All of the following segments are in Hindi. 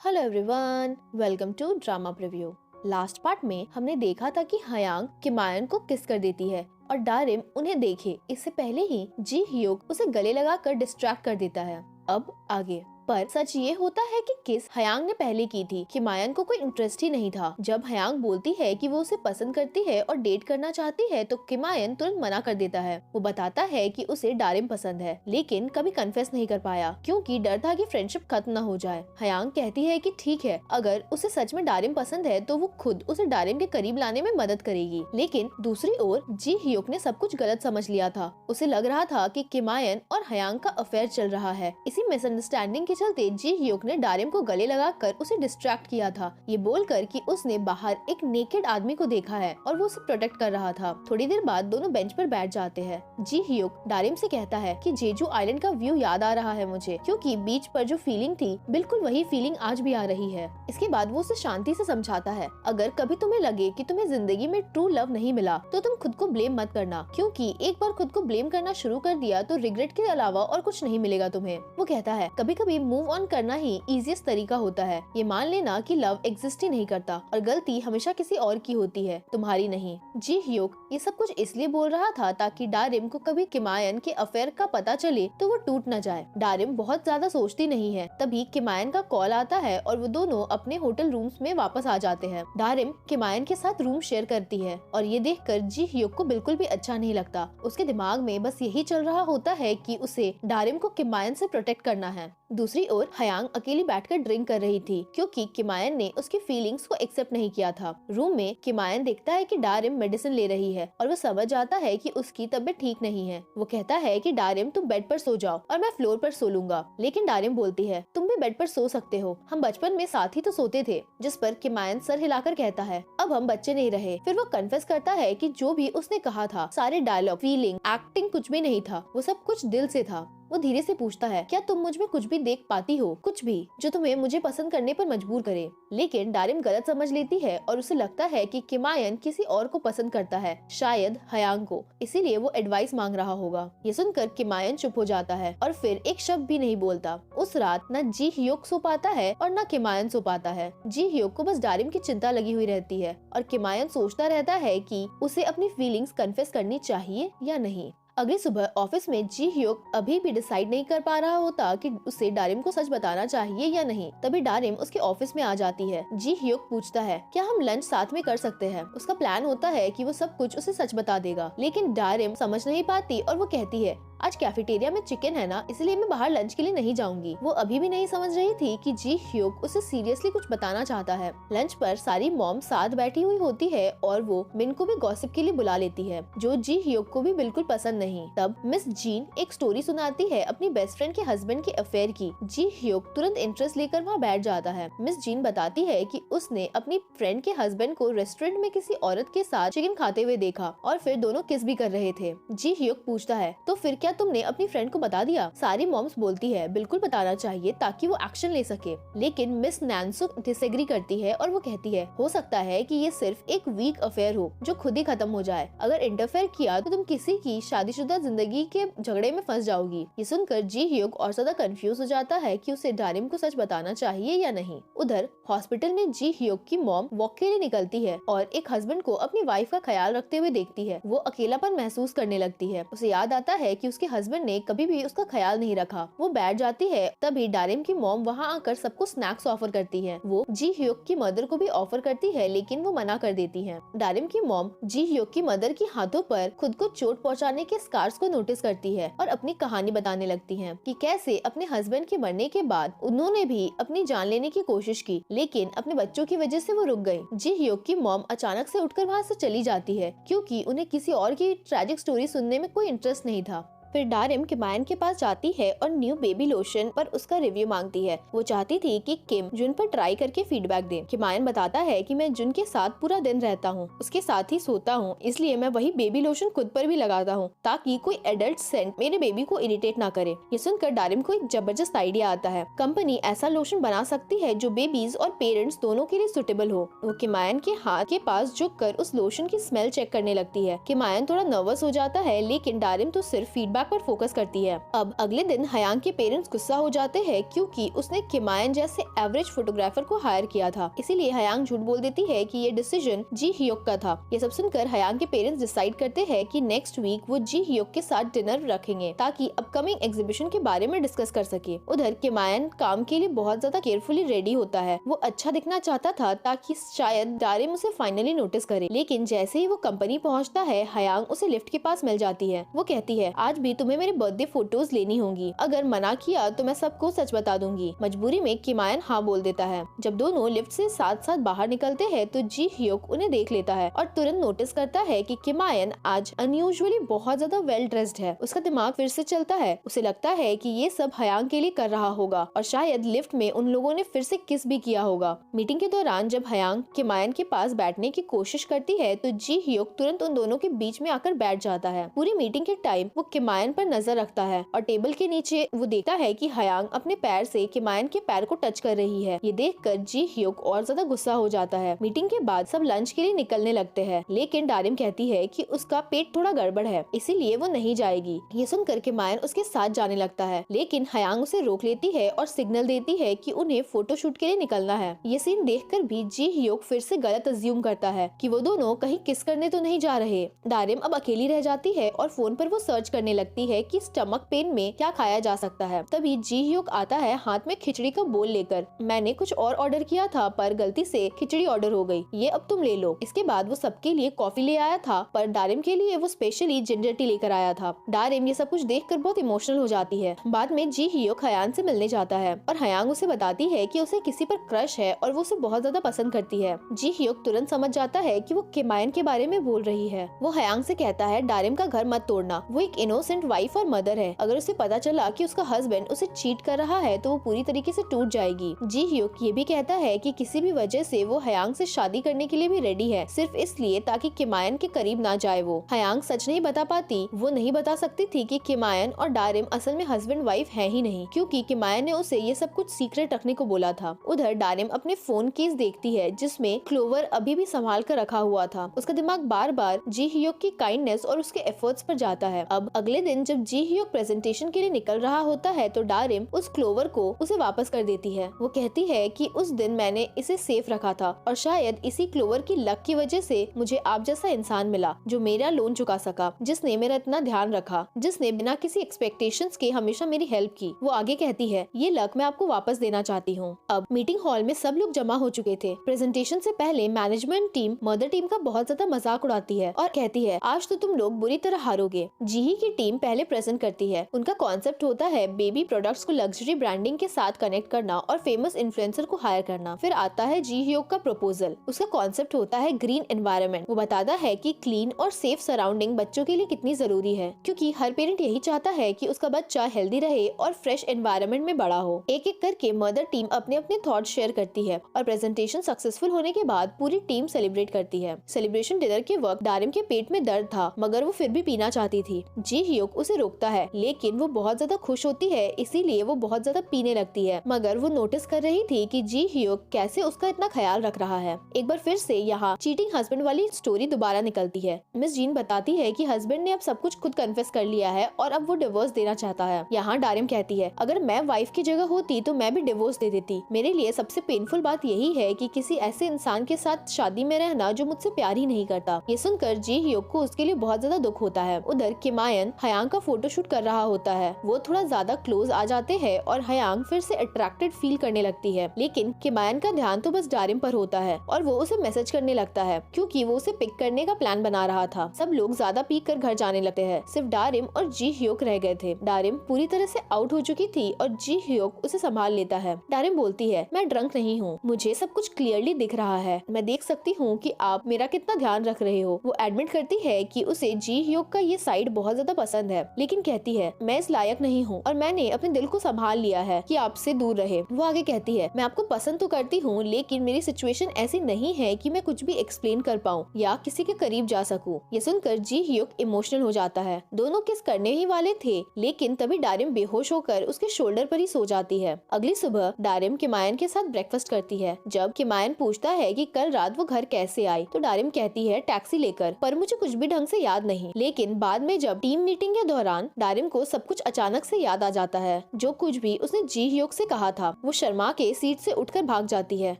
Hello everyone, welcome to drama preview. Last part में हमने देखा था कि हयांग किमायन को किस कर देती है और डारिम उन्हें देखे इससे पहले ही जी ह्योक उसे गले लगाकर डिस्ट्रैक्ट कर देता है। अब आगे पर सच ये होता है कि किस हयांग ने पहले की थी। किमायन को कोई इंटरेस्ट ही नहीं था। जब हयांग बोलती है कि वो उसे पसंद करती है और डेट करना चाहती है तो किमायन तुरंत मना कर देता है। वो बताता है कि उसे डारिम पसंद है, लेकिन कभी कन्फेस नहीं कर पाया क्योंकि डर था कि फ्रेंडशिप खत्म न हो जाए। हयांग कहती है कि ठीक है, अगर उसे सच में डारिम पसंद है तो वो खुद उसे डारिम के करीब लाने में मदद करेगी। लेकिन दूसरी ओर जी ह्योक ने सब कुछ गलत समझ लिया था। उसे लग रहा था कि किमायन और हयांग का अफेयर चल रहा है। इसी मिसअंडरस्टैंडिंग के चलते जी ह्योक ने डारिम को गले लगाकर उसे डिस्ट्रैक्ट किया था, ये बोलकर कि उसने बाहर एक नेकेड आदमी को देखा है और वो उसे प्रोटेक्ट कर रहा था। थोड़ी देर बाद दोनों बेंच पर बैठ जाते हैं। जी ह्योक डारिम से कहता है कि जेजू आइलैंड का व्यू याद आ रहा है मुझे, क्योंकि बीच पर जो फीलिंग थी बिल्कुल वही फीलिंग आज भी आ रही है। इसके बाद वो उसे शांति से समझाता है, अगर कभी तुम्हें लगे कि तुम्हें जिंदगी में ट्रू लव नहीं मिला तो तुम खुद को ब्लेम मत करना, क्योंकि एक बार खुद को ब्लेम करना शुरू कर दिया तो रिग्रेट के अलावा और कुछ नहीं मिलेगा तुम्हें। वो कहता है कभी कभी मूव ऑन करना ही इजीएस्ट तरीका होता है। ये मान लेना कि लव एग्जिस्ट ही नहीं करता और गलती हमेशा किसी और की होती है, तुम्हारी नहीं। जी ह्योक ये सब कुछ इसलिए बोल रहा था ताकि डारिम को कभी किमायन के अफेयर का पता चले तो वो टूट न जाए। डारिम बहुत ज्यादा सोचती नहीं है। तभी किमायन का कॉल आता है और वो दोनों अपने होटल रूम्स में वापस आ जाते हैं। डारिम किमायन के साथ रूम शेयर करती है और ये देखकर जी ह्योक को बिल्कुल भी अच्छा नहीं लगता। उसके दिमाग में बस यही चल रहा होता है कि उसे डारिम को किमायन से प्रोटेक्ट करना है। दूसरी ओर हयांग अकेली बैठकर ड्रिंक कर रही थी क्योंकि किमायन ने उसकी फीलिंग्स को एक्सेप्ट नहीं किया था। रूम में किमायन देखता है कि डारिम मेडिसिन ले रही है और वो समझ जाता है कि उसकी तबीयत ठीक नहीं है। वो कहता है कि डारिम तुम बेड पर सो जाओ और मैं फ्लोर पर सो लूंगा। लेकिन डारिम बोलती है तुम भी बेड पर सो सकते हो, हम बचपन में साथ ही तो सोते थे। जिस पर किमायन सर हिलाकर कहता है अब हम बच्चे नहीं रहे। फिर वो कन्फेस करता है कि जो भी उसने कहा था, सारे डायलॉग, फीलिंग, एक्टिंग कुछ भी नहीं था, वो सब कुछ दिल से था। वो धीरे से पूछता है क्या तुम मुझ में कुछ भी देख पाती हो, कुछ भी जो तुम्हें मुझे पसंद करने पर मजबूर करे। लेकिन डारिम गलत समझ लेती है और उसे लगता है कि किमायन किसी और को पसंद करता है, शायद हयांग को, इसीलिए वो एडवाइस मांग रहा होगा। ये सुनकर किमायन चुप हो जाता है और फिर एक शब्द भी नहीं बोलता। उस रात न जी ह्योक सो पाता है और न किमायन सो पाता है। जी ह्योक को बस डारिम की चिंता लगी हुई रहती है और किमायन सोचता रहता है कि उसे अपनी फीलिंग्स कन्फेस करनी चाहिए या नहीं। अगली सुबह ऑफिस में जी ह्योक अभी भी डिसाइड नहीं कर पा रहा होता कि उसे डारिम को सच बताना चाहिए या नहीं। तभी डारिम उसके ऑफिस में आ जाती है। जी ह्योक पूछता है क्या हम लंच साथ में कर सकते हैं। उसका प्लान होता है कि वो सब कुछ उसे सच बता देगा, लेकिन डारिम समझ नहीं पाती और वो कहती है आज कैफेटेरिया में चिकन है ना, इसलिए मैं बाहर लंच के लिए नहीं जाऊंगी। वो अभी भी नहीं समझ रही थी कि जी ह्योक उसे सीरियसली कुछ बताना चाहता है। लंच पर सारी मॉम साथ बैठी हुई होती है और वो मिन को भी गॉसिप के लिए बुला लेती है, जो जी ह्योक को भी बिल्कुल पसंद नहीं। तब मिस जीन एक स्टोरी सुनाती है अपनी बेस्ट फ्रेंड के हस्बैंड के अफेयर की। जी ह्योक तुरंत इंटरेस्ट लेकर वहाँ बैठ जाता है। मिस जीन बताती है कि उसने अपनी फ्रेंड के हस्बैंड को रेस्टोरेंट में किसी औरत के साथ चिकन खाते हुए देखा और फिर दोनों किस भी कर रहे थे। जी ह्योक पूछता है तो फिर क्या तुमने अपनी फ्रेंड को बता दिया। सारी मॉम्स बोलती है बिल्कुल बताना चाहिए ताकि वो एक्शन ले सके, लेकिन मिस नैन्सुक डिसएग्री करती है और वो कहती है हो सकता है कि ये सिर्फ एक वीक अफेयर हो जो खुद ही खत्म हो जाए। अगर इंटरफेयर किया तो तुम किसी की शादीशुदा जिंदगी के झगड़े में फंस जाओगी। ये सुनकर जी ह्योक और ज्यादा कंफ्यूज हो जाता है कि उसे डारिम को सच बताना चाहिए या नहीं। उधर हॉस्पिटल में जी ह्योक की मॉम वॉक के लिए निकलती है और एक हस्बैंड को अपनी वाइफ का ख्याल रखते हुए देखती है। वो अकेलापन महसूस करने लगती है। उसे याद आता है कि उसके हस्बैंड ने कभी भी उसका ख्याल नहीं रखा। वो बैठ जाती है। तभी डारिम की मॉम वहाँ आकर सबको स्नैक्स ऑफर करती है। वो जी ह्योक की मदर को भी ऑफर करती है, लेकिन वो मना कर देती है। डारिम की मॉम जी ह्योक की मदर के हाथों पर खुद को चोट पहुँचाने के स्कार्स को नोटिस करती है और अपनी कहानी बताने लगती है कि कैसे अपने हस्बैंड के मरने के बाद उन्होंने भी अपनी जान लेने की कोशिश की, लेकिन अपने बच्चों की वजह से वो रुक गयी। जी ह्योक की मॉम अचानक से उठकर वहाँ से चली जाती है क्योंकि उन्हें किसी और की ट्रैजिक स्टोरी सुनने में कोई इंटरेस्ट नहीं था। फिर डारिम किमायन के पास जाती है और न्यू बेबी लोशन पर उसका रिव्यू मांगती है। वो चाहती थी कि किम जुन पर ट्राई करके फीडबैक दे। किमायन बताता है कि मैं जुन के साथ पूरा दिन रहता हूँ, उसके साथ ही सोता हूँ, इसलिए मैं वही बेबी लोशन खुद पर भी लगाता हूँ ताकि कोई एडल्ट सेंट मेरे बेबी को इरिटेट ना करे। ये सुनकर डारिम को एक जबरदस्त आइडिया आता है। कंपनी ऐसा लोशन बना सकती है जो बेबीज और पेरेंट्स दोनों के लिए सुटेबल हो। वो किमायन के हाथ के पास झुक कर उस लोशन की स्मेल चेक करने लगती है। किमायन थोड़ा नर्वस हो जाता है, लेकिन डारिम तो सिर्फ फीडबैक फीडबैक पर फोकस करती है। अब अगले दिन हयांग के पेरेंट्स गुस्सा हो जाते हैं क्योंकि उसने किमायन जैसे एवरेज फोटोग्राफर को हायर किया था, इसीलिए हयांग झूठ बोल देती है कि ये डिसीजन जी हियोक का था। ये सब सुनकर हयांग के पेरेंट्स डिसाइड करते हैं कि नेक्स्ट वीक वो जी हियोक के साथ डिनर रखेंगे ताकि अपकमिंग एग्जीबिशन के बारे में डिस्कस कर सके। उधर किमायन काम के लिए बहुत ज्यादा केयरफुली रेडी होता है। वो अच्छा दिखना चाहता था ताकि शायद डारिम उसे फाइनली नोटिस करे, लेकिन जैसे ही वो कंपनी पहुंचता है हयांग उसे लिफ्ट के पास मिल जाती है। वो कहती है आज भी तुम्हें मेरे बर्थडे फोटोज लेनी होंगी, अगर मना किया तो मैं सबको सच बता दूंगी। मजबूरी में किमायन हाँ बोल देता है। जब दोनों लिफ्ट से साथ साथ बाहर निकलते हैं तो जी हियोक उन्हें देख लेता है और तुरंत नोटिस करता है कि किमायन आज अनयूजुअली बहुत ज्यादा वेल ड्रेस्ड है। उसका दिमाग फिर से चलता है। उसे लगता है कि ये सब हयांग के लिए कर रहा होगा और शायद लिफ्ट में उन लोगों ने फिर से किस भी किया होगा। मीटिंग के दौरान जब हयांग किमायन के पास बैठने की कोशिश करती है तो जी हियोक तुरंत उन दोनों के बीच में आकर बैठ जाता है। पूरी मीटिंग के टाइम वो किमायन पर नजर रखता है और टेबल के नीचे वो देखता है कि हयांग अपने पैर से किमायन के पैर को टच कर रही है। ये देखकर जी हियोक और ज्यादा गुस्सा हो जाता है। मीटिंग के बाद सब लंच के लिए निकलने लगते हैं, लेकिन डारिम कहती है कि उसका पेट थोड़ा गड़बड़ है, इसीलिए वो नहीं जाएगी। ये सुनकर किमायन उसके साथ जाने लगता है, लेकिन हयांग उसे रोक लेती है और सिग्नल देती है कि उन्हें फोटोशूट के लिए निकलना है। ये सीन देखकर भी जी हियोक फिर से गलत अज्यूम करता है कि वो दोनों कहीं किस करने तो नहीं जा रहे। डारिम अब अकेली रह जाती है और फोन पर वो सर्च करने लगती है कि स्टमक पेन में क्या खाया जा सकता है। तभी जी हियोक आता है हाथ में खिचड़ी का बोल लेकर। मैंने कुछ और ऑर्डर किया था पर गलती से खिचड़ी ऑर्डर हो गई, ये अब तुम ले लो। इसके बाद वो सबके लिए कॉफी ले आया था पर डारिम के लिए वो स्पेशली जिंजर टी लेकर आया था। डारिम ये सब कुछ देखकर बहुत इमोशनल हो जाती है। बाद में जी हियोक हयांग से मिलने जाता है और हयांग उसे बताती है कि उसे किसी पर क्रश है और वो उसे बहुत ज्यादा पसंद करती है। जी हियोक तुरंत समझ जाता है कि वो किमायन के बारे में बोल रही है। वो हयांग से कहता है डारिम का घर मत तोड़ना, वो एक इनोसेंट वाइफ और मदर है। अगर उसे पता चला कि उसका हस्बैंड उसे चीट कर रहा है तो वो पूरी तरीके से टूट जाएगी। जी हियोक ये भी कहता है कि किसी भी वजह से वो हयांग से शादी करने के लिए भी रेडी है, सिर्फ इसलिए ताकि किमायन के करीब ना जाए। वो हयांग सच नहीं बता पाती। वो नहीं बता सकती थी कि किमायन और डारिम असल में हस्बैंड वाइफ है ही नहीं, क्योंकि किमायन ने उसे ये सब कुछ सीक्रेट रखने को बोला था। उधर डारिम अपने फोन केस देखती है जिसमें क्लोवर अभी भी संभाल कर रखा हुआ था। उसका दिमाग बार बार जी हियोक की काइंडनेस और उसके एफर्ट्स पर जाता है। अब अगले दिन जब जी हियोक प्रेजेंटेशन के लिए निकल रहा होता है तो डारिम उस क्लोवर को उसे वापस कर देती है। वो कहती है कि उस दिन मैंने इसे सेफ रखा था और शायद इसी क्लोवर की लक की वजह से मुझे आप जैसा इंसान मिला जो मेरा लोन चुका सका, जिसने मेरा इतना ध्यान रखा, जिसने बिना किसी एक्सपेक्टेशंस के हमेशा मेरी हेल्प की। वो आगे कहती है ये लक मैं आपको वापस देना चाहती हूँ। अब मीटिंग हॉल में सब लोग जमा हो चुके थे। प्रेजेंटेशन से पहले मैनेजमेंट टीम मदर टीम का बहुत ज्यादा मजाक उड़ाती है और कहती है आज तो तुम लोग बुरी तरह हारोगे। जीही की टीम पहले प्रेजेंट करती है। उनका कॉन्सेप्ट होता है बेबी प्रोडक्ट्स को लग्जरी ब्रांडिंग के साथ कनेक्ट करना और फेमस इन्फ्लुएंसर को हायर करना। फिर आता है जी हियोक का प्रपोजल। उसका कॉन्सेप्ट होता है ग्रीन एनवायरनमेंट। वो बताता है कि क्लीन और सेफ सराउंडिंग बच्चों के लिए कितनी जरूरी है, क्योंकि हर पेरेंट यही चाहता है कि उसका बच्चा हेल्दी रहे और फ्रेश एनवायरनमेंट में बड़ा हो। एक एक करके मदर टीम अपने अपने थॉट शेयर करती है और प्रेजेंटेशन सक्सेसफुल होने के बाद पूरी टीम सेलिब्रेट करती है। सेलिब्रेशन डिनर के वक्त डारिम के पेट में दर्द था मगर वो फिर भी पीना चाहती थी। जी हियोक उसे रोकता है, लेकिन वो बहुत ज्यादा खुश होती है इसीलिए वो बहुत ज्यादा पीने लगती है। मगर वो नोटिस कर रही थी कि जी हियोक कैसे उसका इतना ख्याल रख रहा है। एक बार फिर से यहाँ चीटिंग हस्बैंड वाली स्टोरी दोबारा निकलती है। मिस जीन बताती है कि हस्बैंड ने अब सब कुछ खुद कन्फेस कर लिया है और अब वो डिवोर्स देना चाहता है। यहाँ डारिम कहती है अगर मैं वाइफ की जगह होती तो मैं भी डिवोर्स दे देती। मेरे लिए सबसे पेनफुल बात यही है कि किसी ऐसे इंसान के साथ शादी में रहना जो मुझसे प्यार ही नहीं करता। ये सुनकर जी हियोक को उसके लिए बहुत ज्यादा दुख होता है। उधर किमायन हयांग का फोटोशूट कर रहा होता है। वो थोड़ा ज्यादा क्लोज आ जाते हैं और हयांग फिर से अट्रैक्टेड फील करने लगती है, लेकिन किमायन का ध्यान तो बस डारिम पर होता है और वो उसे मैसेज करने लगता है क्योंकि वो उसे पिक करने का प्लान बना रहा था। सब लोग ज्यादा पी कर घर जाने लगते हैं। सिर्फ डारिम और जी हियोक रह गए थे। डारिम पूरी तरह से आउट हो चुकी थी और जी हियोक उसे संभाल लेता है। डारिम बोलती है मैं ड्रंक नहीं हूँ, मुझे सब कुछ क्लियरली दिख रहा है। मैं देख सकती हूँ कि आप मेरा कितना ध्यान रख रहे हो। वो एडमिट करती है कि उसे जी हियोक का ये साइड बहुत ज्यादा पसंद है, लेकिन कहती है मैं इस लायक नहीं हूँ और मैंने अपने दिल को संभाल लिया है कि आपसे दूर रहे। वो आगे कहती है मैं आपको पसंद तो करती हूँ, लेकिन मेरी सिचुएशन ऐसी नहीं है कि मैं कुछ भी एक्सप्लेन कर पाऊँ या किसी के करीब जा सकूँ। ये सुनकर जी हियोक इमोशनल हो जाता है। दोनों किस करने ही वाले थे, लेकिन तभी डारिम बेहोश होकर उसके शोल्डर पर ही सो जाती है। अगली सुबह डारिम किमायन के साथ ब्रेकफास्ट करती है। जब किमायन पूछता है कि कल रात वो घर कैसे आई तो डारिम कहती है टैक्सी लेकर, पर मुझे कुछ भी ढंग से याद नहीं। लेकिन बाद में जब टीम मीटिंग मीटिंग के दौरान डारिम को सब कुछ अचानक से याद आ जाता है। जो कुछ भी उसने जी ह्योक से कहा था वो शर्मा के सीट से उठकर भाग जाती है।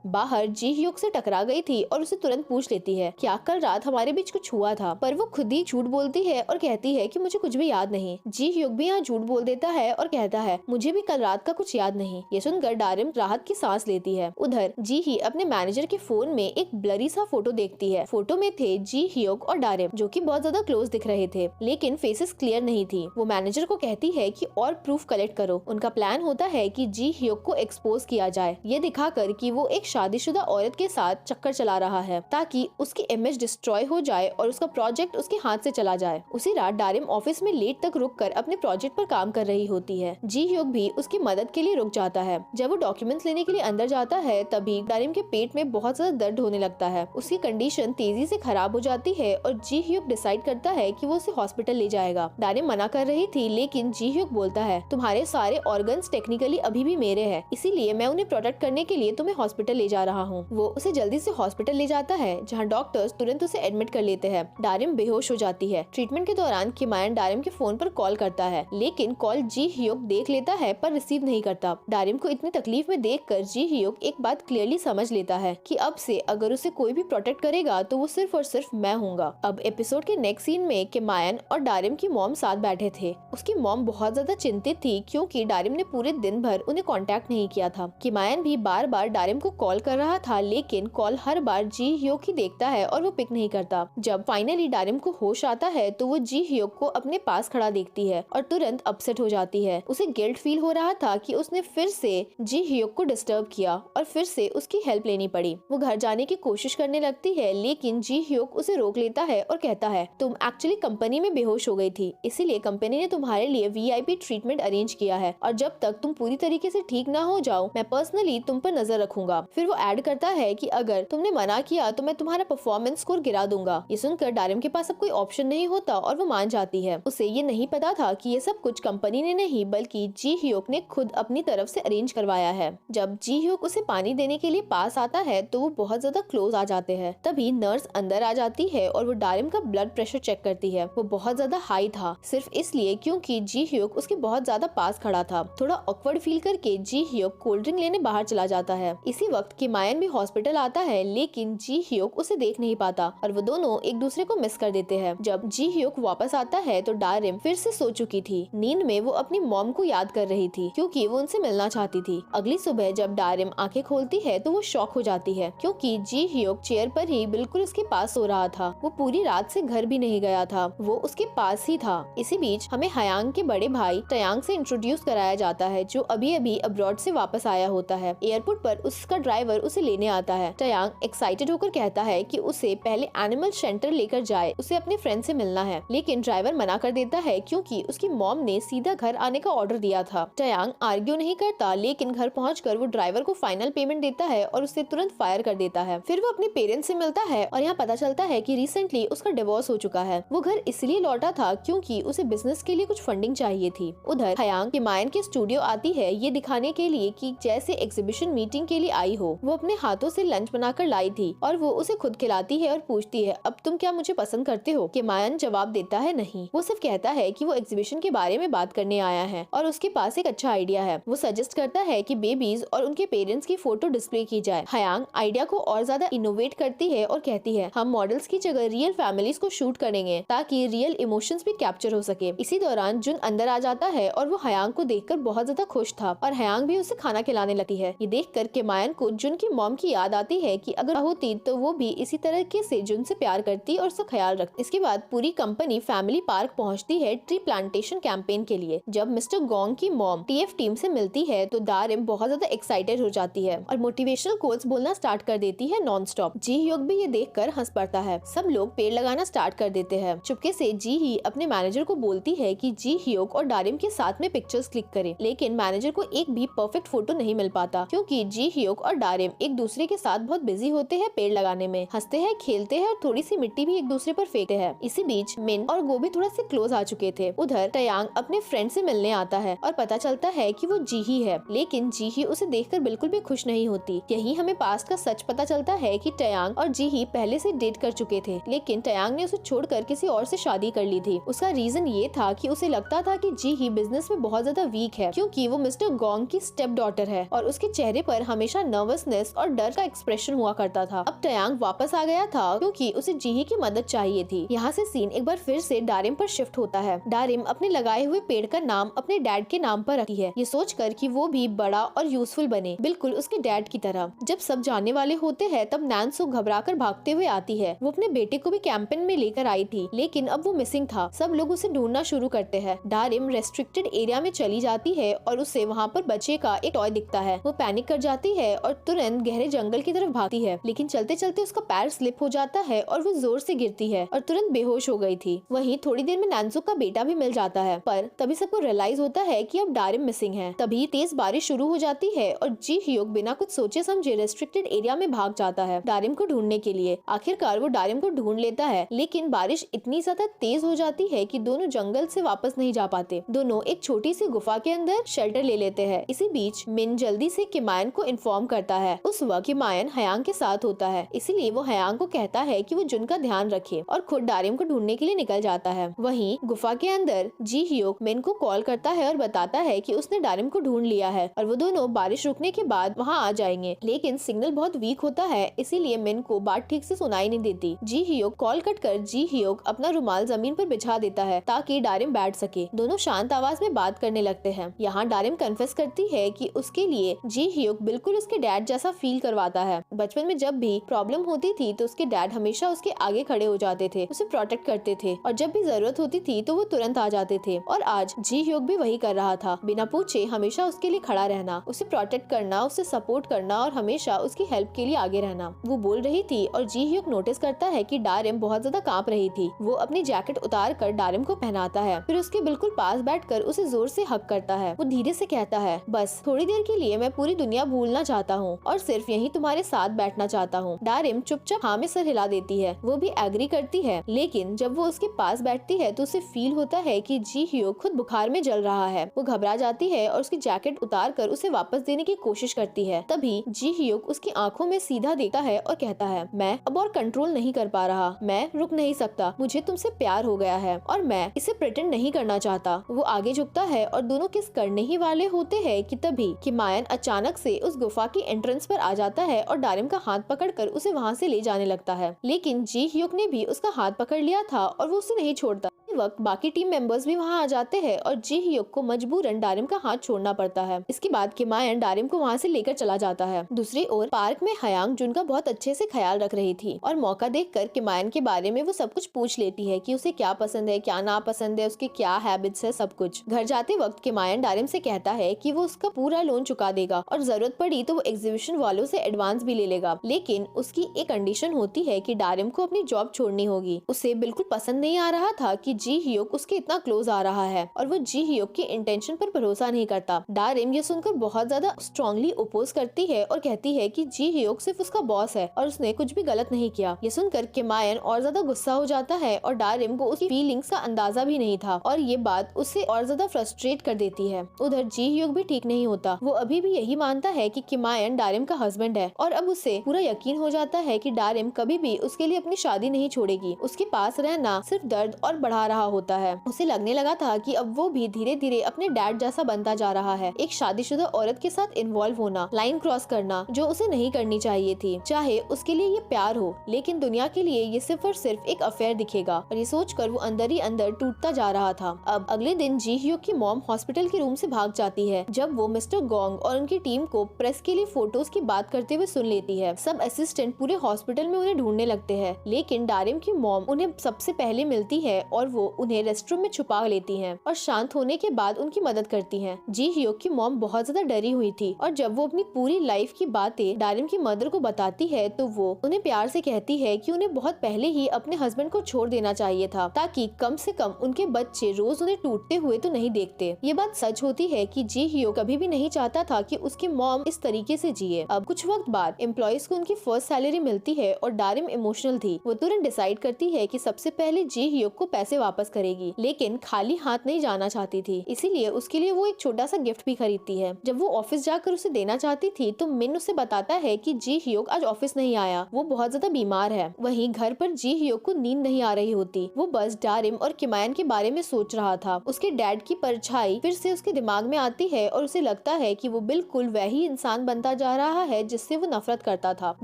बाहर जी ह्योक से टकरा गई थी और उसे तुरंत पूछ लेती है क्या कल रात हमारे बीच कुछ हुआ था, पर वो खुद ही झूठ बोलती है और कहती है कि मुझे कुछ भी याद नहीं। जी ह्योक भी यहाँ झूठ बोल देता है और कहता है मुझे भी कल रात का कुछ याद नहीं। ये सुनकर डारिम राहत की सांस लेती है। उधर जी ही अपने मैनेजर के फोन में एक ब्लरी सा फोटो देखती है। फोटो में थे जी ह्योक और डारिम जो कि बहुत ज्यादा क्लोज दिख रहे थे, लेकिन फेसेस क्लियर नहीं थी। वो मैनेजर को कहती है कि और प्रूफ कलेक्ट करो। उनका प्लान होता है कि जी ह्योक को एक्सपोज किया जाए, ये दिखाकर कि वो एक शादीशुदा औरत के साथ चक्कर चला रहा है ताकि उसकी इमेज डिस्ट्रॉय हो जाए और उसका प्रोजेक्ट उसके हाथ से चला जाए। उसी रात डारिम ऑफिस में लेट तक रुककर अपने प्रोजेक्ट पर काम कर रही होती है। जी ह्योक भी उसकी मदद के लिए रुक जाता है। जब वो डॉक्यूमेंट्स लेने के लिए अंदर जाता है तभी डारिम के पेट में बहुत ज्यादा दर्द होने लगता है। उसकी कंडीशन तेजी से खराब हो जाती है और जी ह्योक डिसाइड करता है कि वो उसे हॉस्पिटल ले जाएगा। डारिम मना कर रही थी लेकिन जी ह्योक बोलता है तुम्हारे सारे ऑर्गन्स टेक्निकली अभी भी मेरे हैं, इसीलिए मैं उन्हें प्रोटेक्ट करने के लिए तुम्हें हॉस्पिटल ले जा रहा हूँ। वो उसे जल्दी से हॉस्पिटल ले जाता है जहाँ डॉक्टर्स तुरंत उसे एडमिट कर लेते हैं। डारिम बेहोश हो जाती है। ट्रीटमेंट के दौरान किमायन डारिम के फोन पर कॉल करता है लेकिन कॉल जी ह्योक देख लेता है पर रिसीव नहीं करता। डारिम को इतनी तकलीफ में देखकर जी ह्योक एक बात क्लियरली समझ लेता है कि अब से अगर उसे कोई भी प्रोटेक्ट करेगा तो वो सिर्फ और सिर्फ मैं हूँगा। अब एपिसोड के नेक्स्ट सीन में किमायन और डारिम की मॉम साथ बैठे थे। उसकी मॉम बहुत ज्यादा चिंतित थी क्योंकि डारिम ने पूरे दिन भर उन्हें कांटेक्ट नहीं किया था। किमायन भी बार बार डारिम को कॉल कर रहा था लेकिन कॉल हर बार जी ह्योक ही देखता है और वो पिक नहीं करता। जब फाइनली डारिम को होश आता है तो वो जी ह्योक को अपने पास खड़ा देखती है और तुरंत अपसेट हो जाती है। उसे गिल्ट फील हो रहा था कि उसने फिर से जी ह्योक को डिस्टर्ब किया और फिर से उसकी हेल्प लेनी पड़ी। वो घर जाने की कोशिश करने लगती है लेकिन जी ह्योक उसे रोक लेता है और कहता है तुम एक्चुअली कंपनी में बेहोश हो गई थी, इसीलिए कंपनी ने तुम्हारे लिए वीआईपी ट्रीटमेंट अरेंज किया है और जब तक तुम पूरी तरीके से ठीक ना हो जाओ मैं पर्सनली तुम पर नजर रखूंगा। फिर वो ऐड करता है कि अगर तुमने मना किया तो मैं तुम्हारा परफॉर्मेंस स्कोर गिरा दूंगा। ये सुनकर डारिम के पास अब कोई ऑप्शन नहीं होता और वो मान जाती है। उसे ये नहीं पता था कि ये सब कुछ कंपनी ने नहीं बल्कि जी ह्योक ने खुद अपनी तरफ से अरेंज करवाया है। जब जी ह्योक उसे पानी देने के लिए पास आता है तो वो बहुत ज्यादा क्लोज आ जाते हैं। तभी नर्स अंदर आ जाती है और वो डारिम का ब्लड प्रेशर चेक करती है। वो बहुत ज्यादा हाई था सिर्फ इसलिए क्योंकि जी ह्योक उसके बहुत ज्यादा पास खड़ा था। थोड़ा ऑकवर्ड फील करके जी ह्योक कोल्ड ड्रिंक लेने बाहर चला जाता है। इसी वक्त किमायन भी हॉस्पिटल आता है लेकिन जी ह्योक उसे देख नहीं पाता और वो दोनों एक दूसरे को मिस कर देते हैं। जब जी ह्योक वापस आता है तो डारिम फिर से सो चुकी थी। नींद में वो अपनी मॉम को याद कर रही थी क्योंकि वो उनसे मिलना चाहती थी। अगली सुबह जब डारिम आंखें खोलती है तो वो शॉक हो जाती है क्योंकि जी ह्योक चेयर पर ही बिल्कुल उसके पास सो रहा था। वो पूरी रात से घर भी नहीं गया था, वो उसके पास ही था। इसी बीच हमें हयांग के बड़े भाई टयांग से इंट्रोड्यूस कराया जाता है जो अभी अभी अब्रॉड से वापस आया होता है। एयरपोर्ट पर उसका ड्राइवर उसे लेने आता है। टयांग एक्साइटेड होकर कहता है कि उसे पहले एनिमल शेल्टर लेकर जाए, उसे अपने फ्रेंड से मिलना है, लेकिन ड्राइवर मना कर देता है क्योंकि उसकी मॉम ने सीधा घर आने का ऑर्डर दिया था। टयांग आर्ग्यू नहीं करता लेकिन घर पहुंचकर वो ड्राइवर को फाइनल पेमेंट देता है और उसे तुरंत फायर कर देता है। फिर वो अपने पेरेंट्स से मिलता है और यहाँ पता चलता है कि रिसेंटली उसका डिवोर्स हो चुका है। वो घर इसलिए लौटा था क्योंकि उसे बिजनेस के लिए कुछ फंडिंग चाहिए थी। उधर हयांग किमायन के स्टूडियो आती है ये दिखाने के लिए कि जैसे एग्जीबिशन मीटिंग के लिए आई हो। वो अपने हाथों से लंच बनाकर लाई थी और वो उसे खुद खिलाती है और पूछती है अब तुम क्या मुझे पसंद करते हो। किमायन जवाब देता है नहीं। वो सिर्फ कहता है कि वो एग्जीबिशन के बारे में बात करने आया है और उसके पास एक अच्छा आइडिया है। वो सजेस्ट करता है कि बेबीज और उनके पेरेंट्स की फोटो डिस्प्ले की जाए। हयांग आइडिया को और ज्यादा इनोवेट करती है और कहती है हम मॉडल्स की जगह रियल फैमिलीज को शूट करेंगे ताकि रियल इमोशंस भी कैप्चर हो सके। इसी दौरान जुन अंदर आ जाता है और वो हयांग को देखकर बहुत ज्यादा खुश था और हयांग भी उसे खाना खिलाने लगती है। ये देखकर किमायन को जुन की मॉम की याद आती है कि अगर होती तो वो भी इसी तरह से जुन से प्यार करती और उसका ख्याल रखती। इसके बाद पूरी कंपनी फैमिली पार्क पहुंचती है ट्री प्लांटेशन कैंपेन के लिए। जब मिस्टर गोंग की मॉम टीएफ टीम से मिलती है तो डारिम बहुत ज्यादा एक्साइटेड हो जाती है और मोटिवेशनल कोट्स बोलना स्टार्ट कर देती है नॉन स्टॉप। जी ह्योक भी ये देखकर हंस पड़ता है। सब लोग पेड़ लगाना स्टार्ट कर देते हैं। चुपके से जी ही अपने मैनेजर को बोलती है कि जी ह्योक और डारिम के साथ में पिक्चर्स क्लिक करें, लेकिन मैनेजर को एक भी परफेक्ट फोटो नहीं मिल पाता क्योंकि जी ह्योक और डारिम एक दूसरे के साथ बहुत बिजी होते हैं पेड़ लगाने में, हंसते हैं, खेलते हैं और थोड़ी सी मिट्टी भी एक दूसरे पर फेंकते हैं। इसी बीच मिन और गो भी थोड़ा से क्लोज आ चुके थे। उधर टयांग अपने फ्रेंड से मिलने आता है और पता चलता है कि वो जी ही है, लेकिन जी ही उसे देखकर बिल्कुल भी खुश नहीं होती। यही हमें पास्ट का सच पता चलता है कि टयांग और जी ही पहले से डेट कर चुके थे, लेकिन टयांग ने उसे छोड़कर किसी और से शादी कर ली थी। उसका रीजन ये था कि उसे लगता था कि जी ही बिजनेस में बहुत ज्यादा वीक है, क्योंकि वो मिस्टर गोंग की स्टेप डॉटर है और उसके चेहरे पर हमेशा नर्वसनेस और डर का एक्सप्रेशन हुआ करता था। अब टयांग वापस आ गया था क्योंकि उसे जीही की मदद चाहिए थी। यहाँ से सीन एक बार फिर से डारिम पर शिफ्ट होता है। डारिम अपने लगाए हुए पेड़ का नाम अपने डैड के नाम पर रखी है, ये सोचकर कि वो भी बड़ा और यूजफुल बने, बिल्कुल उसके डैड की तरह। जब सब जाने वाले होते हैं तब नैन्सो घबराकर भागते हुए आती है। वो अपने बेटे को भी कैंपेन में लेकर आई थी, लेकिन अब वो मिसिंग था। सब लोग उसे ढूंढना शुरू करते हैं। डारिम रेस्ट्रिक्टेड एरिया में चली जाती है और उसे वहाँ पर बच्चे का एक टॉय दिखता है। वो पैनिक कर जाती है और तुरंत गहरे जंगल की तरफ भागती है, लेकिन चलते चलते उसका पैर स्लिप हो जाता है और वो जोर से गिरती है और तुरंत बेहोश हो गई थी। वहीं थोड़ी देर में नैन्सो का बेटा भी मिल जाता है, पर तभी सबको रियलाइज होता है कि अब डारिम मिसिंग है। तभी तेज बारिश शुरू हो जाती है और जी ह्यूक बिना कुछ सोचे समझे रेस्ट्रिक्टेड एरिया में भाग जाता है डारिम को ढूंढने के लिए। आखिरकार वो डारिम को ढूंढ लेता है, लेकिन बारिश इतनी ज्यादा तेज हो जाती है कि दोनों जंगल से वापस नहीं जा पाते। दोनों एक छोटी सी गुफा के अंदर शेल्टर ले लेते हैं। इसी बीच मिन जल्दी से किमायन को इन्फॉर्म करता है। उस वक्त किमायन हयांग के साथ होता है, इसीलिए वो हयांग को कहता है कि वो जुन का ध्यान रखे और खुद डारिम को ढूंढने के लिए निकल जाता है। वहीं गुफा के अंदर जी ह्यूक मिन को कॉल करता है और बताता है कि उसने डारिम को ढूंढ लिया है और वो दोनों बारिश रुकने के बाद वहाँ आ जाएंगे। लेकिन सिग्नल बहुत वीक होता है, इसीलिए मिन को बात ठीक से सुनाई नहीं देती। जी ह्यूक कॉल कट कर जी ह्यूक अपना रुमाल जमीन पर बिछा देता है ताकि डारिम बैठ सके। दोनों शांत आवाज में बात करने लगते हैं। यहाँ डारिम कन्फेस करती है कि उसके लिए जी ह्यूक बिल्कुल उसके डैड जैसा फील करवाता है। बचपन में जब भी प्रॉब्लम होती थी तो उसके डैड हमेशा उसके आगे खड़े हो जाते थे, उसे प्रोटेक्ट करते थे और जब भी जरूरत होती थी तो वो तुरंत आ जाते थे। और आज जी ह्यूक भी वही कर रहा था, बिना पूछे हमेशा उसके लिए खड़ा रहना, उसे प्रोटेक्ट करना, उसे सपोर्ट करना और हमेशा उसकी हेल्प के लिए आगे रहना। वो बोल रही थी और जी ह्यूक नोटिस करता है कि डारिम बहुत ज्यादा कांप रही थी। वो अपनी जैकेट उतार कर डारिम को पहनाता है, फिर उसके बिल्कुल पास बैठकर उसे जोर से हक करता है। वो धीरे से कहता है, बस थोड़ी देर के लिए मैं पूरी दुनिया भूलना चाहता हूँ और सिर्फ यहीं तुम्हारे साथ बैठना चाहता हूँ। डारिम चुपचाप हाँ में सर हिला देती है। वो भी एग्री करती है, लेकिन जब वो उसके पास बैठती है तो उसे फील होता है कि जी ह्यूक खुद बुखार में जल रहा है। वो घबरा जाती है और उसकी जैकेट उतार कर उसे वापस देने की कोशिश करती है। तभी जी ह्यूक उसकी आंखों में सीधा देखता है और कहता है, मैं अब और कंट्रोल नहीं कर पा रहा, मैं रुक नहीं सकता, मुझे तुमसे प्यार हो गया है और मैं इसे प्रिटेंड नहीं करना चाहता। वो आगे झुकता है और दोनों किस करने ही वाले होते हैं कि तभी किमायन अचानक से उस गुफा की एंट्रेंस पर आ जाता है और डारिम का हाथ पकड़कर उसे वहाँ से ले जाने लगता है। लेकिन जी ह्यूक ने भी उसका हाथ पकड़ लिया था और वो उसे नहीं छोड़ता। वक्त बाकी टीम मेंबर्स भी वहां आ जाते हैं और जी ह्यूक को मजबूरन डारिम का हाथ छोड़ना पड़ता है। इसके बाद किमायन डारिम को वहां से लेकर चला जाता है। दूसरी ओर पार्क में हयांग जुन का बहुत अच्छे से ख्याल रख रही थी और मौका देखकर किमायन के बारे में वो सब कुछ पूछ लेती है कि उसे क्या पसंद है, क्या ना पसंद है, उसके क्या हैबिट्स है, सब कुछ। घर जाते वक्त किमायन डारिम से कहता है कि वो उसका पूरा लोन चुका देगा और जरूरत पड़ी तो वो एग्जीबिशन वालों से एडवांस भी ले लेगा, लेकिन उसकी एक कंडीशन होती है कि डारिम को अपनी जॉब छोड़नी होगी। उसे बिल्कुल पसंद नहीं आ रहा था कि जी ह्यूक उसके इतना क्लोज आ रहा है और वो जी ह्यूक की इंटेंशन पर भरोसा नहीं करता। डारिम ये सुनकर बहुत ज्यादा स्ट्रांगली ओपोज करती है और कहती है कि जी ह्यूक सिर्फ उसका बॉस है और उसने कुछ भी गलत नहीं किया। ये सुनकर किमायन और ज्यादा गुस्सा हो जाता है और डारिम को उसकी फीलिंग्स का अंदाजा भी नहीं था और ये बात उसे और ज्यादा फ्रस्ट्रेट कर देती है। उधर जी ह्यूक भी ठीक नहीं होता। वो अभी भी यही मानता है कि किमायन डारिम का हस्बैंड है और अब उसे पूरा यकीन हो जाता है कि डारिम कभी भी उसके लिए अपनी शादी नहीं छोड़ेगी। उसके पास रहना सिर्फ दर्द और बढ़ा रहा होता है। उसे लगने लगा था कि अब वो भी धीरे धीरे अपने डैड जैसा बनता जा रहा है। एक शादीशुदा औरत के साथ इन्वॉल्व होना, लाइन क्रॉस करना जो उसे नहीं करनी चाहिए थी, चाहे उसके लिए ये प्यार हो, लेकिन दुनिया के लिए ये सिर्फ और सिर्फ एक अफेयर दिखेगा। और ये सोचकर वो अंदर ही अंदर टूटता जा रहा था। अब अगले दिन जी ह्यूक की मॉम हॉस्पिटल के रूम से भाग जाती है जब वो मिस्टर गोंग और उनकी टीम को प्रेस के लिए फोटोज की बात करते हुए सुन लेती है। सब असिस्टेंट पूरे हॉस्पिटल में उन्हें ढूंढने लगते हैं, लेकिन डारिम की मॉम उन्हें सबसे पहले मिलती है और वो उन्हें रेस्टरूम में छुपा लेती हैं और शांत होने के बाद उनकी मदद करती हैं। जी ह्यूक की मॉम बहुत ज्यादा डरी हुई थी और जब वो अपनी पूरी लाइफ की बातें डारिम की मदर को बताती है तो वो उन्हें प्यार से कहती है कि उन्हें बहुत पहले ही अपने हस्बैंड को छोड़ देना चाहिए था ताकि कम से कम उनके बच्चे रोज उन्हें टूटते हुए तो नहीं देखते। ये बात सच होती है कि जी ह्यूक कभी भी नहीं चाहता था कि उसकी मॉम इस तरीके से जिए। अब कुछ वक्त बाद एम्प्लॉइज को उनकी फर्स्ट सैलरी मिलती है और डारिम इमोशनल थी। वो तुरंत डिसाइड करती है कि सबसे पहले जी ह्यूक को पैसे वापस वापस करेगी, लेकिन खाली हाथ नहीं जाना चाहती थी, इसीलिए उसके लिए वो एक छोटा सा गिफ्ट भी खरीदती है। जब वो ऑफिस जाकर उसे देना चाहती थी तो मिन उसे बताता है कि जी ह्योक आज ऑफिस नहीं आया, वो बहुत ज्यादा बीमार है। वहीं घर पर जी ह्योक को नींद नहीं आ रही होती, वो बस डारिम और किमायन के बारे में सोच रहा था। उसके डैड की परछाई फिर से उसके दिमाग में आती है और उसे लगता है कि वो बिल्कुल वही इंसान बनता जा रहा है जिससे वो नफरत करता था।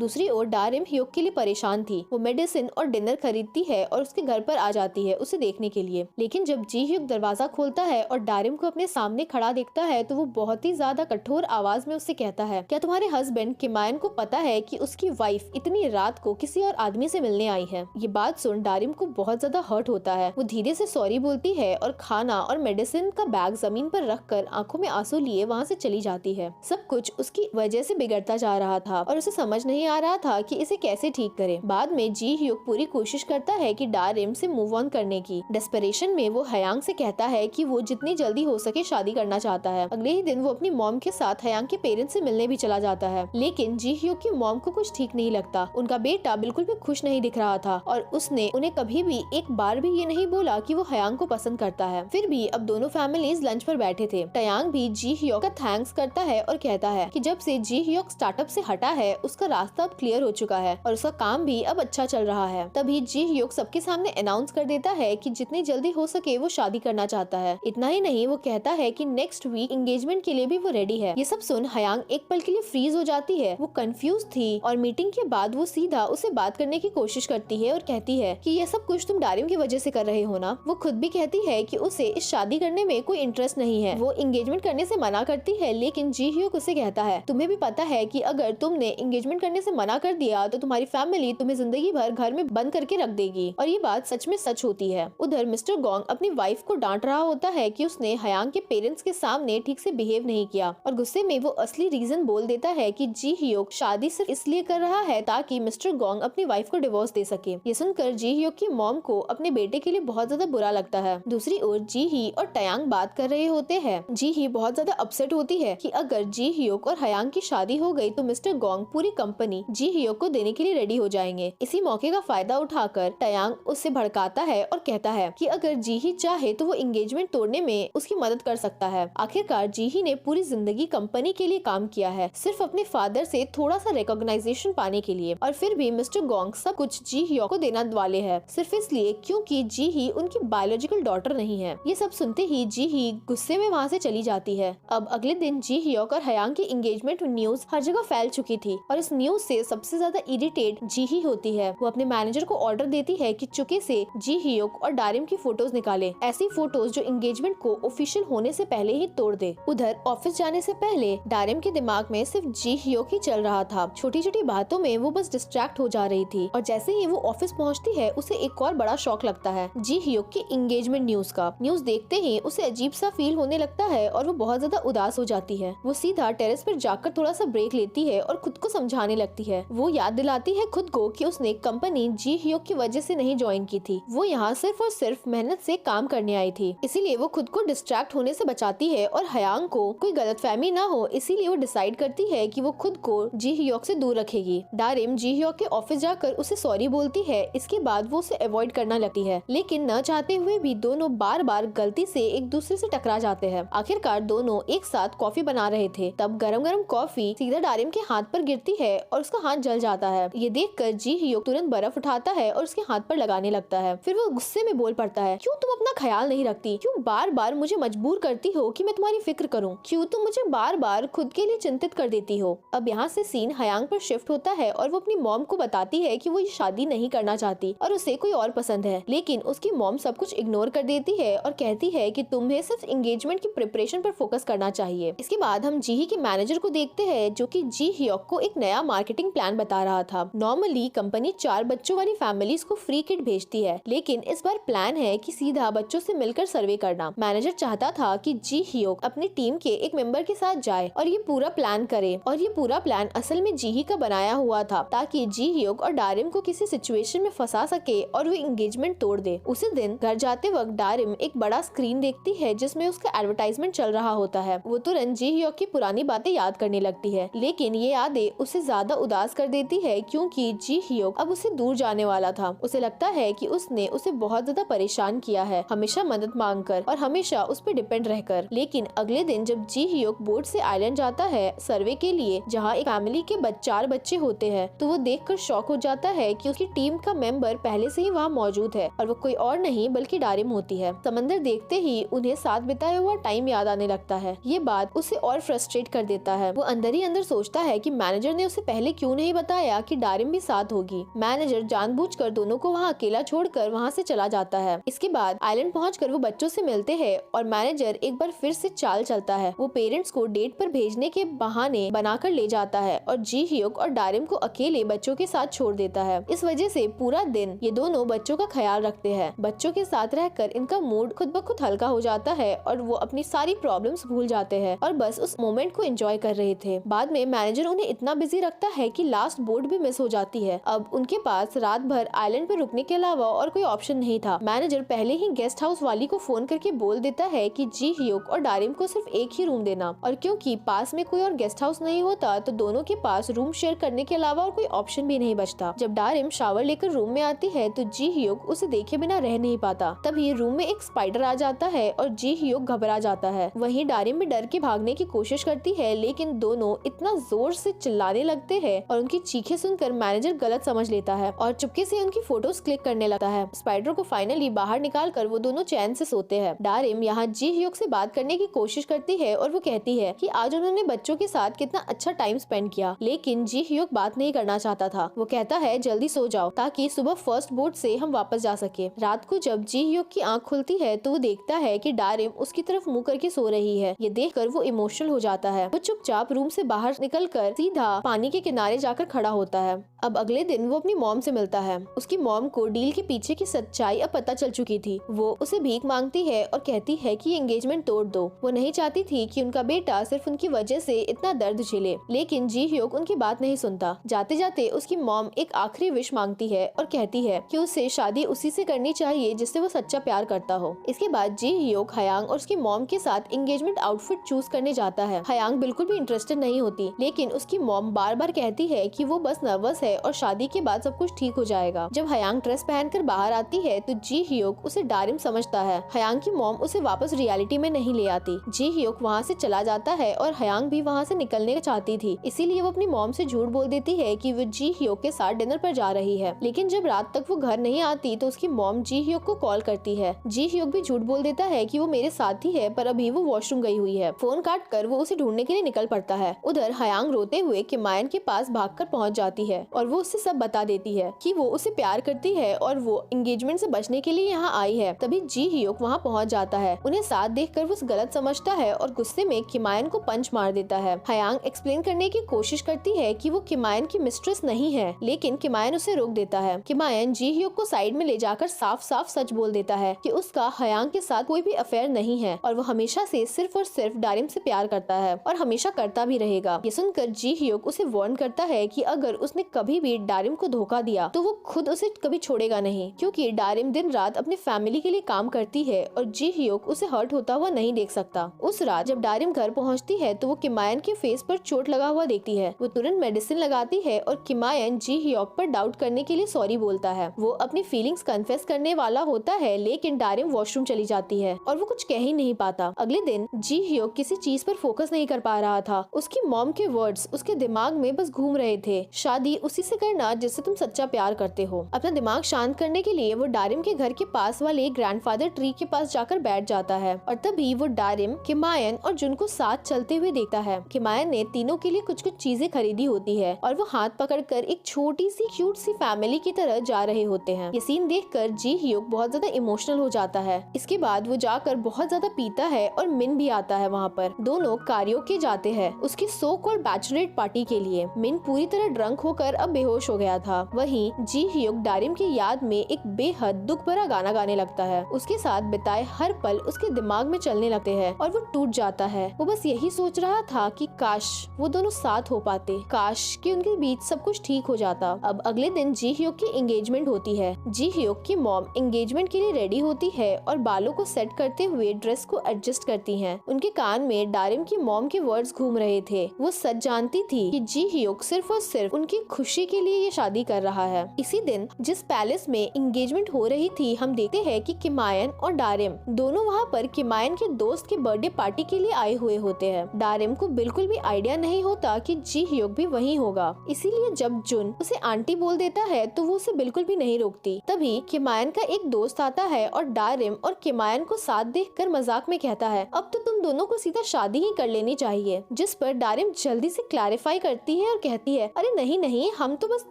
दूसरी ओर डारिम ह्योक के लिए परेशान थी। वो मेडिसिन और डिनर खरीदती है और उसके घर पर आ जाती है उसे देखने के लिए, लेकिन जब जी ह्योक दरवाजा खोलता है और डारिम को अपने सामने खड़ा देखता है तो वो बहुत ही ज्यादा कठोर आवाज में उससे कहता है, क्या तुम्हारे हस्बैंड किमायन को पता है कि उसकी वाइफ इतनी रात को किसी और आदमी से मिलने आई है? ये बात सुन डारिम को बहुत ज्यादा हर्ट होता है। वो धीरे से सॉरी बोलती है और खाना और मेडिसिन का बैग जमीन पर रखकर आंखों में आंसू लिए वहाँ से चली जाती है। सब कुछ उसकी वजह से बिगड़ता जा रहा था और उसे समझ नहीं आ रहा था कि इसे कैसे ठीक करे। बाद में जी ह्योक पूरी कोशिश करता है कि डारिम से मूव ऑन करने की। डेस्परेशन में वो हयांग से कहता है कि वो जितनी जल्दी हो सके शादी करना चाहता है। अगले ही दिन वो अपनी मॉम के साथ हयांग के पेरेंट्स से मिलने भी चला जाता है, लेकिन जी ह्योक की मॉम को कुछ ठीक नहीं लगता। उनका बेटा बिल्कुल भी खुश नहीं दिख रहा था और उसने उन्हें कभी भी एक बार भी ये नहीं बोला कि वो हयांग को पसंद करता है। फिर भी अब दोनों फैमिलीज लंच पर बैठे थे। टयांग भी जी ह्योक का थैंक्स करता है और कहता है कि जब से जी ह्योक स्टार्टअप से हटा है उसका रास्ता अब क्लियर हो चुका है और उसका काम भी अब अच्छा चल रहा है। तभी जी ह्योक सबके सामने अनाउंस कर देता है कि जितनी जल्दी हो सके वो शादी करना चाहता है। इतना ही नहीं, वो कहता है कि नेक्स्ट वीक एंगेजमेंट के लिए भी वो रेडी है। ये सब सुन हयांग एक पल के लिए फ्रीज हो जाती है। वो कंफ्यूज थी और मीटिंग के बाद वो सीधा उसे बात करने की कोशिश करती है और कहती है कि ये सब कुछ तुम डारिम की वजह से कर रहे हो ना। वो खुद भी कहती है कि उसे इस शादी करने में कोई इंटरेस्ट नहीं है। वो एंगेजमेंट करने से मना करती है, लेकिन जी ह्योक उसे कहता है तुम्हें भी पता है कि अगर तुमने एंगेजमेंट करने से मना कर दिया तो तुम्हारी फैमिली तुम्हें जिंदगी भर घर में बंद करके रख देगी। और ये बात सच में सच होती है। उधर मिस्टर गोंग अपनी वाइफ को डांट रहा होता है कि उसने हयांग के पेरेंट्स के सामने ठीक से बिहेव नहीं किया और गुस्से में वो असली रीजन बोल देता है कि जी ह्योक शादी सिर्फ इसलिए कर रहा है ताकि मिस्टर गोंग अपनी वाइफ को डिवोर्स दे सके। ये सुनकर जी ह्योक की मॉम को अपने बेटे के लिए बहुत ज्यादा बुरा लगता है। दूसरी ओर जी ही और टयांग बात कर रहे होते हैं। जी ही बहुत ज्यादा अपसेट होती है कि अगर जी ह्योक और हयांग की शादी हो गई तो मिस्टर गोंग पूरी कंपनी जी ह्योक को देने के लिए रेडी हो जाएंगे। इसी मौके का फायदा उठाकर टयांग उससे भड़काता है और कहता है कि अगर जी ही चाहे तो वो एंगेजमेंट तोड़ने में उसकी मदद कर सकता है। आखिरकार जी ही ने पूरी जिंदगी कंपनी के लिए काम किया है, सिर्फ अपने फादर से थोड़ा सा रिकॉग्नाइजेशन पाने के लिए, और फिर भी मिस्टर गोंग सब कुछ जी ह्योक को देना वाले है सिर्फ इसलिए क्योंकि जी ही उनकी बायोलॉजिकल डॉटर नहीं है। ये सब सुनते ही जी ही गुस्से में वहाँ से चली जाती है। अब अगले दिन जी ह्योक और हयांग की एंगेजमेंट न्यूज हर जगह फैल चुकी थी और इस न्यूज से सबसे ज्यादा इरिटेट जी ही होती है। वो अपने मैनेजर को ऑर्डर देती है कि चुके से जी ह्योक और डारिम की फोटोज निकाले, ऐसी फोटोज जो एंगेजमेंट को ऑफिशियल होने से पहले ही तोड़ दे। उधर ऑफिस जाने से पहले डारिम के दिमाग में सिर्फ जी ह्योक ही चल रहा था। छोटी छोटी बातों में वो बस डिस्ट्रैक्ट हो जा रही थी और जैसे ही वो ऑफिस पहुंचती है उसे एक और बड़ा शॉक लगता है जी ह्योक की एंगेजमेंट न्यूज का। न्यूज देखते ही उसे अजीब सा फील होने लगता है और वो बहुत ज्यादा उदास हो जाती है। वो सीधा टेरेस पर जाकर थोड़ा सा ब्रेक लेती है और खुद को समझाने लगती है। वो याद दिलाती है खुद को कि उसने कंपनी जी ह्योक की वजह से नहीं ज्वाइन की थी, वो यहाँ सिर्फ और सिर्फ मेहनत से काम करने आई थी। इसीलिए वो खुद को डिस्ट्रैक्ट होने से बचाती है और हयांग को कोई गलतफहमी ना हो इसीलिए वो डिसाइड करती है कि वो खुद को जी ह्योक से दूर रखेगी। डारिम जी ह्योक के ऑफिस जाकर उसे सॉरी बोलती है। इसके बाद वो उसे अवॉइड करना लगती है, लेकिन न चाहते हुए भी दोनों बार बार गलती से एक दूसरे से टकरा जाते हैं। आखिरकार दोनों एक साथ कॉफी बना रहे थे, तब गरम गरम कॉफी सीधा डारिम के हाथ पर गिरती है और उसका हाथ जल जाता है। ये देखकर जी ह्योक तुरंत बर्फ उठाता है और उसके हाथ पर लगाने लगता है। फिर वो गुस्से में बोल पड़ता है, क्यों तुम अपना ख्याल नहीं रखती? क्यों बार बार मुझे मजबूर करती हो कि मैं तुम्हारी फिक्र करूं? क्यों तुम मुझे बार बार खुद के लिए चिंतित कर देती हो? अब यहाँ से सीन हयांग पर शिफ्ट होता है और वो अपनी मॉम को बताती है कि वो ये शादी नहीं करना चाहती और उसे कोई और पसंद है, लेकिन उसकी मॉम सब कुछ इग्नोर कर देती है और कहती है कि तुम्हें सिर्फ एंगेजमेंट की प्रिपरेशन पर फोकस करना चाहिए। इसके बाद हम जी ही के मैनेजर को देखते हैं जो कि जी ह्योक को एक नया मार्केटिंग प्लान बता रहा था। नॉर्मली कंपनी 4 बच्चों वाली फैमिलीज को फ्री किट भेजती है, लेकिन इस बार प्लान है कि सीधा बच्चों से मिलकर सर्वे करना। मैनेजर चाहता था कि जी ह्योक अपनी टीम के एक मेंबर के साथ जाए और ये पूरा प्लान करे, और ये पूरा प्लान असल में जी ही का बनाया हुआ था ताकि जी ह्योक और डारिम को किसी सिचुएशन में फंसा सके और वो एंगेजमेंट तोड़ दे। उसी दिन घर जाते वक्त डारिम एक बड़ा स्क्रीन देखती है जिसमें उसका एडवर्टाइजमेंट चल रहा होता है। वो तुरंत जी ह्योक की पुरानी बातें याद करने लगती है, लेकिन ये यादें उसे ज्यादा उदास कर देती है क्योंकि जी ह्योक अब उससे दूर जाने वाला था। उसे लगता है कि उसने उसे बहुत ज्यादा परेशान किया है, हमेशा मदद मांगकर और हमेशा उस पर डिपेंड रहकर। लेकिन अगले दिन जब जी ह्यूक बोट से आइलैंड जाता है सर्वे के लिए, जहाँ एक फैमिली के 4 बच्चे होते हैं, तो वो देखकर शॉक हो जाता है कि उसकी टीम का मेंबर पहले से ही वहाँ मौजूद है और वो कोई और नहीं बल्कि डारिम होती है। समंदर देखते ही उन्हें साथ बिताया हुआ टाइम याद आने लगता है। ये बात उसे और फ्रस्ट्रेट कर देता है। वो अंदर ही अंदर सोचता है कि मैनेजर ने उसे पहले क्यों नहीं बताया कि डारिम भी साथ होगी। मैनेजर जानबूझकर दोनों को वहाँ अकेला छोड़कर वहाँ से चला जाता है। इसके बाद आइलैंड पहुंचकर वो बच्चों से मिलते हैं और मैनेजर एक बार फिर से चाल चलता है। वो पेरेंट्स को डेट पर भेजने के बहाने बनाकर ले जाता है और जी ह्यूक और डारिम को अकेले बच्चों के साथ छोड़ देता है। इस वजह से पूरा दिन ये दोनों बच्चों का ख्याल रखते हैं। बच्चों के साथ रहकर इनका मूड खुद ब खुद हल्का हो जाता है और वो अपनी सारी प्रॉब्लम्स भूल जाते हैं और बस उस मोमेंट को एंजॉय कर रहे थे। बाद में मैनेजर उन्हें इतना बिजी रखता है कि लास्ट बोट भी मिस हो जाती है। अब उनके पास रात भर आइलैंड पर रुकने के अलावा और कोई ऑप्शन नहीं था। मैनेजर पहले ही गेस्ट हाउस वाली को फोन करके बोल देता है कि जी ह्यूक और डारिम को सिर्फ एक ही रूम देना, और क्योंकि पास में कोई और गेस्ट हाउस नहीं होता तो दोनों के पास रूम शेयर करने के अलावा और कोई ऑप्शन भी नहीं बचता। जब डारिम शावर लेकर रूम में आती है तो जी ह्यूक उसे देखे बिना रह नहीं पाता। तभी रूम में एक स्पाइडर आ जाता है और जी ह्यूक घबरा जाता है। वहीं डारिम भी डर के भागने की कोशिश करती है, लेकिन दोनों इतना जोर से चिल्लाने लगते हैं और उनकी चीखें सुनकर मैनेजर गलत समझ लेता है और चुपके से उनकी फोटोज क्लिक करने लगता है। स्पाइडर को फाइनली बाहर निकाल कर वो दोनों चैन से सोते हैं। डारिम यहाँ जी ह्यूक से बात करने की कोशिश करती है और वो कहती है कि आज उन्होंने बच्चों के साथ कितना अच्छा टाइम स्पेंड किया, लेकिन जी ह्यूक बात नहीं करना चाहता था। वो कहता है जल्दी सो जाओ ताकि सुबह फर्स्ट बोट से हम वापस जा सके। रात को जब जी ह्यूक की आंख खुलती है तो वो देखता है कि डारिम उसकी तरफ मुंह करके सो रही है। ये देखकर वो इमोशनल हो जाता है। वो चुपचाप रूम से बाहर निकलकर सीधा पानी के किनारे जाकर खड़ा होता है। अब अगले दिन वो अपनी मॉम से मिलता है। उसकी मॉम को डील के पीछे की सच्चाई अब पता चल चुकी थी। वो उसे भीख मांगती है और कहती है कि एंगेजमेंट तोड़ दो। वो नहीं चाहती थी कि उनका बेटा सिर्फ उनकी वजह से इतना दर्द झेले, लेकिन जी ह्यूक उनकी बात नहीं सुनता। जाते जाते उसकी मॉम एक आखिरी विश मांगती है और कहती है कि उसे शादी उसी से करनी चाहिए जिससे वो सच्चा प्यार करता हो। इसके बाद जी ह्यूक हयांग और उसकी मॉम के साथ एंगेजमेंट आउटफिट चूज करने जाता है। हयांग बिल्कुल भी इंटरेस्टेड नहीं होती, लेकिन उसकी मॉम बार बार कहती है कि वो बस नर्वस है और शादी के बाद सब कुछ ठीक हो जाएगा। जब हयांग ड्रेस पहनकर बाहर आती है तो जी ह्यूक उसे डारिम समझता है। हयांग की मॉम उसे वापस रियलिटी में नहीं ले आती। जी ह्यूक वहाँ से चला जाता है और हयांग भी वहाँ से निकलने चाहती थी, इसीलिए वो अपनी मॉम से झूठ बोल देती है कि वो जी ह्यूक के साथ डिनर पर जा रही है। लेकिन जब रात तक वो घर नहीं आती तो उसकी मॉम जी ह्यूक को कॉल करती है। जी ह्यूक भी झूठ बोल देता है कि वो मेरे साथ ही है, पर अभी वो वॉशरूम गई हुई है। फोन काट कर वो उसे ढूंढने के लिए निकल पड़ता है। उधर हयांग रोते हुए किमायन के पास भागकर पहुंच जाती है और वो उससे सब बता देती है कि वो उसे प्यार करती है और वो एंगेजमेंट से बचने के लिए यहाँ आई है। तभी जी ह्यूक वहाँ पहुँच जाता है। उन्हें साथ देखकर वो गलत समझता है और गुस्से में किमायन को पंच मार देता है। हयांग एक्सप्लेन करने की कोशिश करती है कि वो किमायन की मिस्ट्रेस नहीं है, लेकिन किमायन उसे रोक देता है। किमायन जी ह्यूक को साइड में ले जाकर साफ साफ सच बोल देता है कि उसका हयांग के साथ कोई भी अफेयर नहीं है और वो हमेशा से सिर्फ और सिर्फ डारिम से प्यार करता है और हमेशा करता भी रहेगा। ये सुनकर जी ह्यूक उसे वार्न करता है कि अगर उसने कभी भी डारिम को धोखा दिया तो वो खुद उसे कभी छोड़ेगा नहीं, क्योंकि डारिम दिन रात अपने फैमिली के लिए काम करती है और जी ह्यूक उसे हर्ट होता हुआ नहीं देख सकता। उस रात जब डारिम घर पहुंचती है तो वो किमायन के फेस पर चोट लगा हुआ देखती है। वो तुरंत मेडिसिन लगाती है और किमायन जी ह्यूक पर डाउट करने के लिए सॉरी बोलता है। वो अपनी फीलिंग्स कन्फेस करने वाला होता है, लेकिन डारिम वॉशरूम चली जाती है और वो कुछ कह ही नहीं पाता। अगले दिन जी ह्यूक किसी चीज पर फोकस नहीं कर पा रहा था। उसकी मॉम के वर्ड्स उसके दिमाग में बस घूम रहे थे, शादी उसी से करना जिससे तुम सच्चा प्यार करते हो। अपना दिमाग शांत करने के लिए वो डारिम के घर के पास वाले ग्रैंडफादर ट्री के पास जाकर बैठ जाता है और तभी वो डारिम, किमायन और जुन को साथ चलते हुए देखता है। किमायन ने तीनों के लिए कुछ कुछ चीजें खरीदी होती है और वो हाथ पकड़कर एक छोटी सी क्यूट सी फैमिली की तरह जा रहे होते हैं। ये सीन देखकर जी ह्यूक बहुत ज्यादा इमोशनल हो जाता है। इसके बाद वो जाकर बहुत ज्यादा पीता है और मिन भी आता है वहाँ पर। दोनों कारियोके जाते हैं उसकी सो कॉल्ड बैचलरेट पार्टी के लिए। मिन पूरी तरह ड्रंक होकर अब बेहोश हो गया था। वहीं जी ह्यूक डारिम की याद में एक बेहद दुख भरा गाना गाने लगता है। उसके साथ बिताए हर पल उसके दिमाग में चलने लगते हैं और वो टूट जाता है। वो बस यही सोच रहा था कि काश वो दोनों साथ हो पाते, काश कि उनके बीच सब कुछ ठीक हो जाता। अब अगले दिन जी ह्यूक की एंगेजमेंट होती है। जी ह्यूक की मॉम एंगेजमेंट के लिए रेडी होती है और बालों को सेट करते हुए ड्रेस को एडजस्ट करती हैं। उनके कान में डारिम की मॉम के वर्ड्स घूम रहे थे। वो सच जानती थी कि जी ह्यूक सिर्फ और सिर्फ उनकी खुशी के लिए ये शादी कर रहा है। इसी दिन जिस पैलेस में एंगेजमेंट हो रही रही थी हम देखते हैं कि किमायन और डारिम दोनों वहाँ पर किमायन के दोस्त के बर्थडे पार्टी के लिए आए हुए होते हैं। डारिम को बिल्कुल भी आइडिया नहीं होता कि जी ह्यूक भी वहीं होगा, इसीलिए जब जुन उसे आंटी बोल देता है तो वो उसे बिल्कुल भी नहीं रोकती। तभी किमायन का एक दोस्त आता है और डारिम और किमायन को साथ देखकर मजाक में कहता है, अब तो तुम दोनों को सीधा शादी ही कर लेनी चाहिए। जिस पर डारिम जल्दी से क्लैरिफाई करती है और कहती है, अरे नहीं नहीं, हम तो बस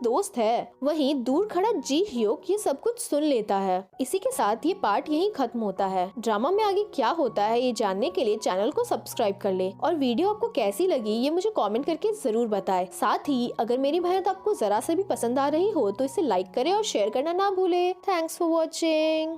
दोस्त है। वहीं दूर खड़ा जी ह्यूक ये सब कुछ सुन लेता है। इसी के साथ ये पार्ट यहीं खत्म होता है। ड्रामा में आगे क्या होता है ये जानने के लिए चैनल को सब्सक्राइब कर ले और वीडियो आपको कैसी लगी ये मुझे कमेंट करके जरूर बताएं। साथ ही अगर मेरी मेहनत आपको जरा से भी पसंद आ रही हो तो इसे लाइक करें और शेयर करना ना भूले। Thanks for watching.